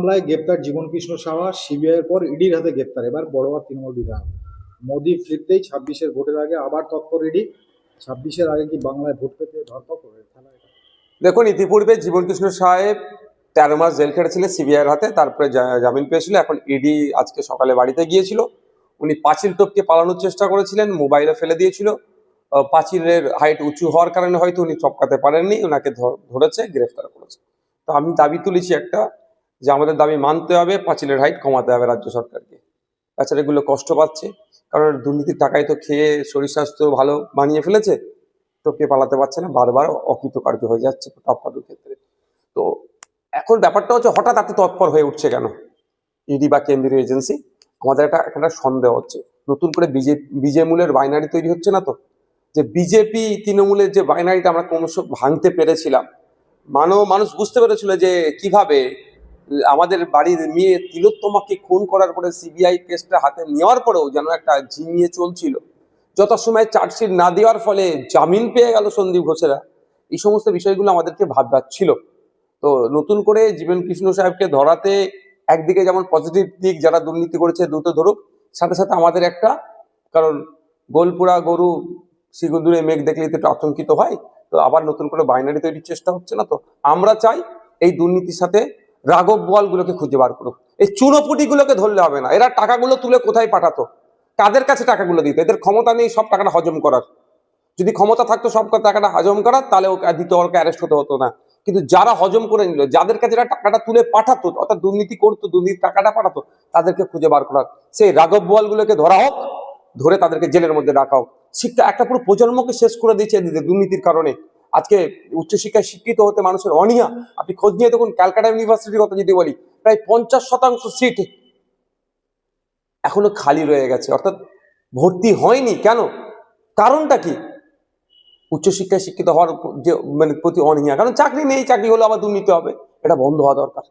মামলায় গ্রেপ্তার জীবনকৃষ্ণ সাহা, সিবিআইয়ের পর ইডির হাতে গ্রেপ্তার এবার বড়োয়া তৃণমূল বিধায়ক। মোদি ফিরতেই 26-এর ভোটের আগে আবার তৎপর ইডি। 26-এর আগে কি বাংলায় ভোট পেতে ধরপাকড় খেলা এটা? দেখুন, ইতিপূর্বে জীবনকৃষ্ণ সাহেব 13 মাস জেল খেটেছিলেন সিবিআইয়ের হাতে, তারপরে জামিন পেয়েছিল। এখন ইডি আজকে সকালে বাড়িতে গিয়েছিল। উনি পাঁচিল টপকে পালানোর চেষ্টা করেছিলেন, মোবাইলে ফেলে দিয়েছিল। পাঁচিলের হাইট উঁচু হওয়ার কারণে হয়তো উনি টপকাতে পারেননি, ওনাকে ধরেছে, গ্রেফতার করেছে। তো আমি দাবি তুলেছি একটা, যে আমাদের দাবি মানতে হবে, পাঁচিলের হাইট কমাতে হবে রাজ্য সরকারকে। তাছাড়া এগুলো কষ্ট পাচ্ছে, কারণ দুর্নীতির টাকায় তো খেয়ে শরীর স্বাস্থ্য ভালো বানিয়ে ফেলেছে, টপকে পালাতে পারছে না, বারবার অকৃতকার্য হয়ে যাচ্ছে টপকানোর ক্ষেত্রে। তো এখন ব্যাপারটা হচ্ছে, হঠাৎ এত তৎপর হয়ে উঠছে কেন ইডি বা কেন্দ্রীয় এজেন্সি? আমাদের একটা সন্দেহ হচ্ছে, নতুন করে বিজেমূলের বাইনারি তৈরি হচ্ছে না তো? যে বিজেপি তৃণমূলের যে বাইনারিটা আমরা ক্রমশ ভাঙতে পেরেছিলাম, মানুষ বুঝতে পেরেছিল যে কিভাবে আমাদের বাড়ির মেয়ে তিলোত্তমাকে খুন করার পরে সিবিআই কেসটা হাতে নেওয়ার পরেও যেন একটা ঝিমিয়ে চলছিল। যথাসময়ে চার্জশিট না দেওয়ার ফলে জামিন পেয়ে গেল সন্দীপ ঘোষেরা। এই সমস্ত বিষয়গুলো আমাদেরকে ভাবছিল। তো নতুন করে জীবনকৃষ্ণ সাহেবকে ধরাতে একদিকে যেমন পজিটিভ দিক, যারা দুর্নীতি করেছে দ্রুত ধরুক, সাথে সাথে আমাদের একটা, কারণ গোলপুরা গরু সিগুদুরে মেঘ দেখলে তো একটু আতঙ্কিত হয়। তো আবার নতুন করে বাইনারি তৈরির চেষ্টা হচ্ছে না তো? আমরা চাই এই দুর্নীতির সাথে রাঘব বোয়ালগুলোকে খুঁজে বার করুক। এই চুনোপুটিগুলোকে ধরলে হবে না। এরা টাকাগুলো তুলে কোথায় পাঠাতো, কাদের কাছে টাকাগুলো দিত? এদের ক্ষমতা নেই সব টাকাটা হজম করার। যদি ক্ষমতা থাকতো সব টাকাটা হজম করার, তাহলে ওকে অ্যারেস্ট হতে হতো না। কিন্তু যারা হজম করে নিল, যাদের কাছে টাকাটা তুলে পাঠাতো, অর্থাৎ দুর্নীতি করতো, দুর্নীতির টাকাটা পাঠাতো, তাদেরকে খুঁজে বার করার। সেই রাঘব বোয়ালগুলোকে ধরা হোক, ধরে তাদেরকে জেলের মধ্যে রাখা হোক। শিক্ষা একটা পুরো প্রজন্মকে শেষ করে দিয়েছে দুর্নীতির কারণে। আজকে উচ্চশিক্ষায় শিক্ষিত হতে মানুষের অনীহা। আপনি খোঁজ নিয়ে দেখুন, ক্যালকাটা ইউনিভার্সিটির কথা যদি বলি, প্রায় 50% সিট এখনো খালি রয়ে গেছে, অর্থাৎ ভর্তি হয়নি। কেন? কারণটা কি? উচ্চশিক্ষায় শিক্ষিত হওয়ার যে প্রতি অনীহা। কারণ চাকরি নেই, চাকরি হলে আবার দুর্নীতি হবে। এটা বন্ধ হওয়া দরকার।